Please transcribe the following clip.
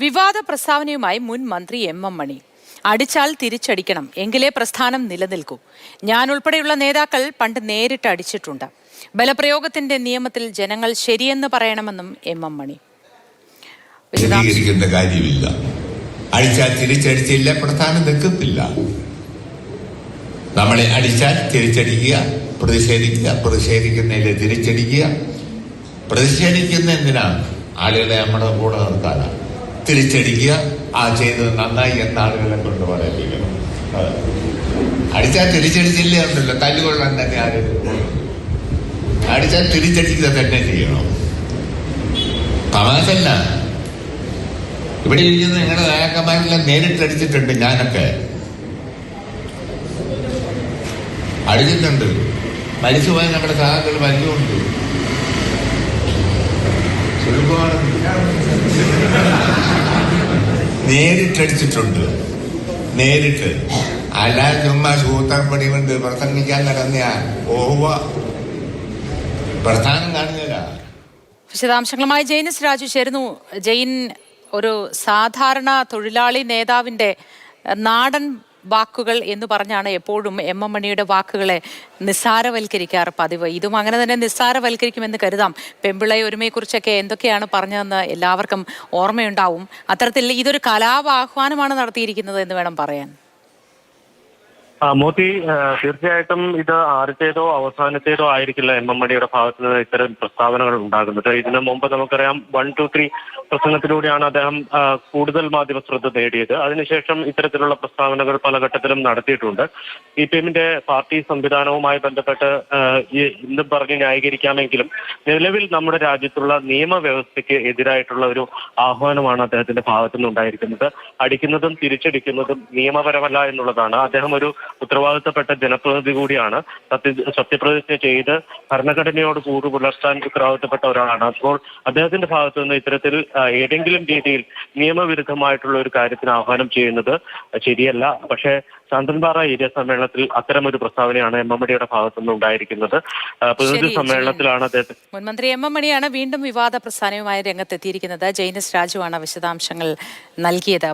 വിവാദ പ്രസ്താവനയുമായി മുൻ മന്ത്രി എം മണി. അടിച്ചാൽ തിരിച്ചടിക്കണം, എങ്കിലേ പ്രസ്ഥാനം നിലനിൽക്കൂ. ഞാൻ ഉൾപ്പെടെയുള്ള നേതാക്കൾ പണ്ട് നേരിട്ട് അടിച്ചിട്ടുണ്ട്. ബലപ്രയോഗത്തിന്റെ നിയമത്തിൽ ജനങ്ങൾ ശരിയെന്ന് പറയണമെന്നും എം മണി. കാര്യമില്ല. അടിച്ചാൽ തിരിച്ചടിച്ചില്ല, പ്രസ്ഥാനം നിൽക്കത്തില്ല. നമ്മളെ അടിച്ചാൽ തിരിച്ചടിക്കുക, പ്രതിഷേധിക്കുക, പ്രതിഷേധിക്കുന്നതിൽ തിരിച്ചടിക്കുക. പ്രതിഷേധിക്കുന്ന എന്തിനാണ്? ആളുകളെ നമ്മുടെ കൂടെ നിർത്താനാണ്. തിരിച്ചടിക്കുക, ആ ചെയ്തത് നന്നായി എന്ന ആളുകളെ കൊണ്ട് പറയിപ്പിക്കണം. അടിച്ചാൽ തിരിച്ചടിച്ചില്ലേ ഉണ്ടല്ലോ, തല്ലുകൊള്ളാൻ തന്നെ ആരും. അടിച്ചാൽ തിരിച്ചടിക്കുക തന്നെ ചെയ്യണം. തമാശല്ല. ഇവിടെ ഇരിക്കുന്ന നിങ്ങളുടെ നായകന്മാരെല്ലാം നേരിട്ടടിച്ചിട്ടുണ്ട്. ഞാനൊക്കെ അടിച്ചിട്ടുണ്ട്. മരിച്ചുപോയ നമ്മുടെ സഹാക്കൾ മരിച്ചുകൊണ്ട് നേരിട്ടടിച്ചിട്ടുണ്ട്. നേരിട്ട് അല്ലാതെ ചുമ്മാ സൂത്രപ്പടി കൊണ്ട് പ്രസംഗിക്കാൻ നടന്ന പ്രസ്ഥാനം കാണുന്നില്ല. വിശദാംശങ്ങളുമായി ജെയിനിസ് രാജു ചേരുന്നു. ജെയിൻ, ഒരു സാധാരണ തൊഴിലാളി നേതാവിന്റെ നാടൻ വാക്കുകൾ എന്ന് പറഞ്ഞാണ് എപ്പോഴും എം മണിയുടെ വാക്കുകളെ നിസ്സാരവൽക്കരിക്കാറ് പതിവ്. ഇതും അങ്ങനെ തന്നെ നിസ്സാരവൽക്കരിക്കുമെന്ന് കരുതാം. പെമ്പിളை ഒരുമയെക്കുറിച്ചൊക്കെ എന്തൊക്കെയാണ് പറഞ്ഞതെന്ന് എല്ലാവർക്കും ഓർമ്മയുണ്ടാവും. അത്തരത്തിൽ ഇതൊരു കലാപാഹ്വാനമാണ് നടത്തിയിരിക്കുന്നത് എന്ന് വേണം പറയാൻ. മോദി, തീർച്ചയായിട്ടും ഇത് ആദ്യത്തേതോ അവസാനത്തേതോ ആയിരിക്കില്ല എം മണിയുടെ ഭാഗത്ത് നിന്ന് ഇത്തരം പ്രസ്താവനകൾ ഉണ്ടാകുന്നത്. ഇതിനു മുമ്പ് നമുക്കറിയാം 1, 2, 3 പ്രസംഗത്തിലൂടെയാണ് അദ്ദേഹം കൂടുതൽ മാധ്യമ ശ്രദ്ധ നേടിയത്. അതിനുശേഷം ഇത്തരത്തിലുള്ള പ്രസ്താവനകൾ പല ഘട്ടത്തിലും നടത്തിയിട്ടുണ്ട്. CPM-ന്റെ പാർട്ടി സംവിധാനവുമായി ബന്ധപ്പെട്ട് ഇന്നും പറഞ്ഞ് ന്യായീകരിക്കാമെങ്കിലും നിലവിൽ നമ്മുടെ രാജ്യത്തുള്ള നിയമവ്യവസ്ഥയ്ക്ക് എതിരായിട്ടുള്ള ഒരു ആഹ്വാനമാണ് അദ്ദേഹത്തിന്റെ ഭാഗത്തു നിന്നുണ്ടായിരിക്കുന്നത്. അടിക്കുന്നതും തിരിച്ചടിക്കുന്നതും നിയമപരമല്ല എന്നുള്ളതാണ്. അദ്ദേഹം ഒരു ഉത്തരവാദിത്തപ്പെട്ട ജനപ്രതിനിധി കൂടിയാണ്. സത്യപ്രതിജ്ഞ ചെയ്ത് ഭരണഘടനയോട് കൂറ് പുലർത്താൻ ഉത്തരവാദിത്തപ്പെട്ട ഒരാളാണ്. അപ്പോൾ അദ്ദേഹത്തിന്റെ ഭാഗത്തു നിന്ന് ഇത്തരത്തിൽ ഏതെങ്കിലും രീതിയിൽ നിയമവിരുദ്ധമായിട്ടുള്ള ഒരു കാര്യത്തിന് ആഹ്വാനം ചെയ്യുന്നത് ശരിയല്ല. പക്ഷേ ശാന്തൻപാറ ഏരിയ സമ്മേളനത്തിൽ അത്തരമൊരു പ്രസ്താവനയാണ് എം മണിയുടെ ഭാഗത്തുനിന്ന് ഉണ്ടായിരിക്കുന്നത്. പ്രതിനിധി സമ്മേളനത്തിലാണ് അദ്ദേഹം. മുൻമന്ത്രി എം മണിയാണ് വീണ്ടും വിവാദ പ്രസ്താവനയുമായി രംഗത്തെത്തിയിരിക്കുന്നത്. ജെയിനിസ് രാജുവാണ് വിശദാംശങ്ങൾ നൽകിയത്.